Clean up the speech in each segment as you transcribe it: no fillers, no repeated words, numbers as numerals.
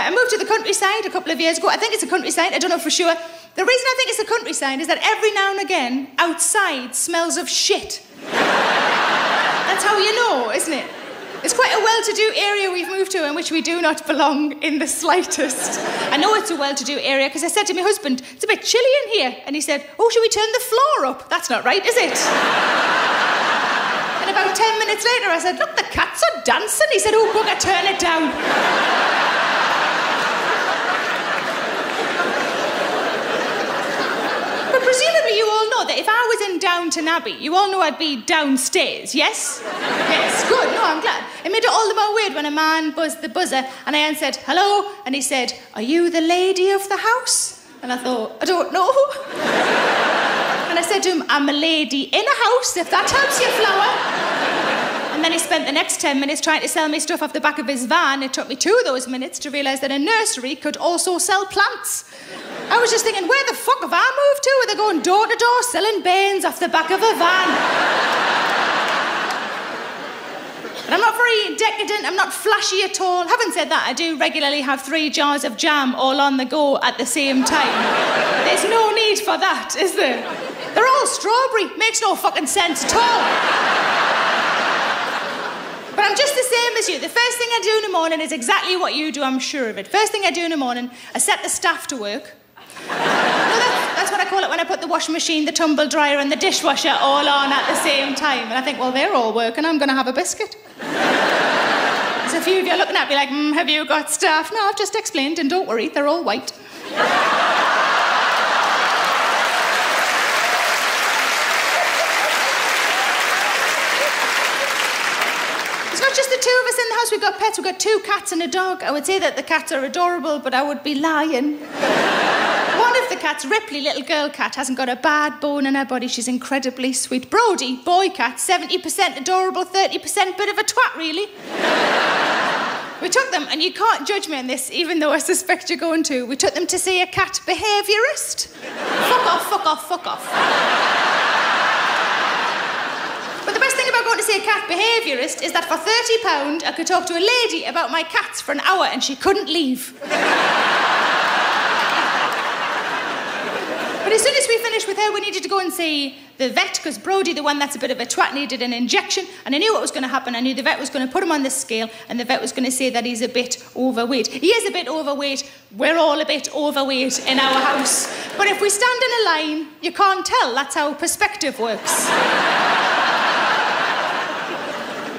I moved to the countryside a couple of years ago. I think it's a countryside, I don't know for sure. The reason I think it's a countryside is that every now and again, outside smells of shit. That's how you know, isn't it? It's quite a well-to-do area we've moved to in which we do not belong in the slightest. I know it's a well-to-do area because I said to my husband, it's a bit chilly in here. And he said, oh, should we turn the floor up? That's not right, is it? And about 10 minutes later, I said, look, the cats are dancing. He said, oh, bugger, turn it down. But presumably you all know that if I was in Downton Abbey, you all know I'd be downstairs, yes? Yes, good, no, I'm glad. It made it all the more weird when a man buzzed the buzzer and I answered, hello, and he said, are you the lady of the house? And I thought, I don't know. And I said to him, I'm a lady in a house, if that helps you, flower. And then he spent the next 10 minutes trying to sell me stuff off the back of his van. It took me 2 of those minutes to realise that a nursery could also sell plants. I was just thinking, where the fuck have I moved to? Where they're going door to door selling beans off the back of a van. But I'm not very decadent, I'm not flashy at all. Having said that, I do regularly have 3 jars of jam all on the go at the same time. There's no need for that, is there? They're all strawberry. Makes no fucking sense at all. But I'm just the same as you. The first thing I do in the morning is exactly what you do, I'm sure of it. First thing I do in the morning, I set the staff to work. No, that's what I call it when I put the washing machine, the tumble dryer and the dishwasher all on at the same time. And I think, well, they're all working, I'm going to have a biscuit. There's a few of you looking at me like, have you got staff? No, I've just explained, and don't worry, they're all white. It's not just the 2 of us in the house, we've got pets, we've got 2 cats and a dog. I would say that the cats are adorable, but I would be lying. One of the cats, Ripley, little girl cat, hasn't got a bad bone in her body. She's incredibly sweet. Brody, boy cat, 70% adorable, 30% bit of a twat, really. We took them, and you can't judge me on this, even though I suspect you're going to. We took them to see a cat behaviourist. Fuck off, fuck off, fuck off. But the best thing about going to see a cat behaviourist is that for £30, I could talk to a lady about my cats for an hour and she couldn't leave. But as soon as we finished with her, we needed to go and see the vet, because Brody, the one that's a bit of a twat, needed an injection, and I knew what was going to happen. I knew the vet was going to put him on the scale, and the vet was going to say that he's a bit overweight. He is a bit overweight. We're all a bit overweight in our house. But if we stand in a line, you can't tell. That's how perspective works.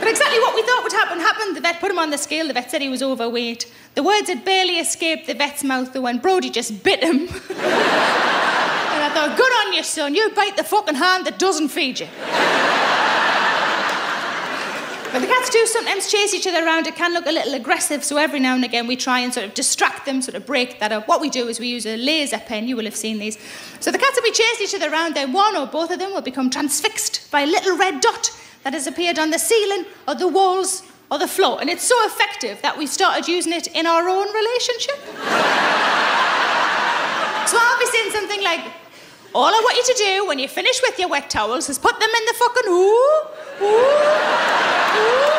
But exactly what we thought would happen happened. The vet put him on the scale. The vet said he was overweight. The words had barely escaped the vet's mouth when Brody just bit him. And I thought, good on you, son. You bite the fucking hand that doesn't feed you. But the cats do sometimes chase each other around. It can look a little aggressive, so every now and again we try and sort of distract them, sort of break that up. What we do is we use a laser pen. You will have seen these. So the cats will be chasing each other around, then one or both of them will become transfixed by a little red dot that has appeared on the ceiling or the walls or the floor. And it's so effective that we started using it in our own relationship. So I'll be saying something like, all I want you to do when you finish with your wet towels is put them in the fucking ooh, ooh, ooh.